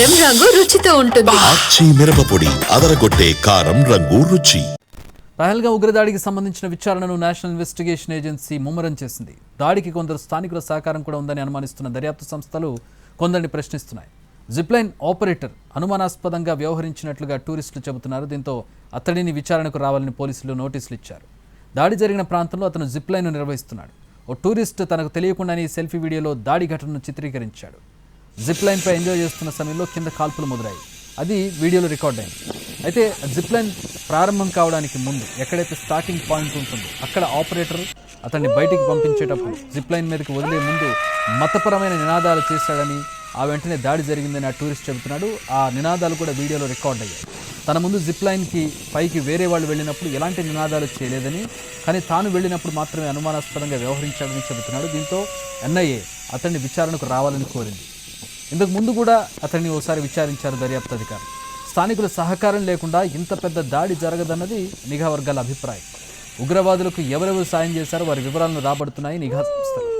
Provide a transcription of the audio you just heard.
కారం రంగు రుచితో ఉంటుంది. ఆచి మిరపపొడి అదరగొట్టే కారం రంగు రుచి. పహల్గాం ఉగ్రదాడికి సంబంధించిన విచారణను నేషనల్ ఇన్వెస్టిగేషన్ ఏజెన్సీ ముమ్మరం చేసింది. దాడికి కొందరు స్థానికుల సహకారం కూడా ఉందని అనుమానిస్తున్న దర్యాప్తు సంస్థలు కొందరిని ప్రశ్నిస్తున్నాయి. జిప్లైన్ ఆపరేటర్ అనుమానాస్పదంగా వ్యవహరించినట్లుగా టూరిస్టులు చెబుతున్నారు. దీంతో అతడిని విచారణకు రావాలని పోలీసులు నోటీసులు ఇచ్చారు. దాడి జరిగిన ప్రాంతంలో అతను జిప్లైన్ నిర్వహిస్తున్నాడు. ఓ టూరిస్ట్ తనకు తెలియకుండానే సెల్ఫీ వీడియోలో దాడి ఘటనను చిత్రీకరించాడు. జిప్లైన్పై ఎంజాయ్ చేస్తున్న సమయంలో కింద కాల్పులు మొదలయ్యాయి. అది వీడియోలో రికార్డ్ అయింది. అయితే జిప్లైన్ ప్రారంభం కావడానికి ముందు ఎక్కడైతే స్టార్టింగ్ పాయింట్ ఉంటుందో అక్కడ ఆపరేటర్ అతన్ని బయటికి పంపించేటప్పుడు జిప్లైన్ మీదకి వదిలే ముందు మతపరమైన నినాదాలు చేశాడని, ఆ వెంటనే దాడి జరిగిందని ఆ టూరిస్ట్ చెబుతున్నాడు. ఆ నినాదాలు కూడా వీడియోలో రికార్డ్ అయ్యాయి. తన ముందు జిప్లైన్కి పైకి వేరే వాళ్ళు వెళ్ళినప్పుడు ఎలాంటి నినాదాలు చేయలేదని, కానీ తాను వెళ్ళినప్పుడు మాత్రమే అనుమానాస్పదంగా వ్యవహరించాడని చెబుతున్నాడు. దీంతో ఎన్ఐఏ అతన్ని విచారణకు రావాలని కోరింది. ఇంతకు ముందు కూడా అతన్ని ఓసారి విచారించారు దర్యాప్తు అధికారులు. స్థానికుల సహకారం లేకుండా ఇంత పెద్ద దాడి జరగదన్నది నిఘా వర్గాల అభిప్రాయం. ఉగ్రవాదులకు ఎవరెవరు సాయం చేశారో వారి వివరాలను రాబడుతున్నాయి నిఘా సంస్థలు.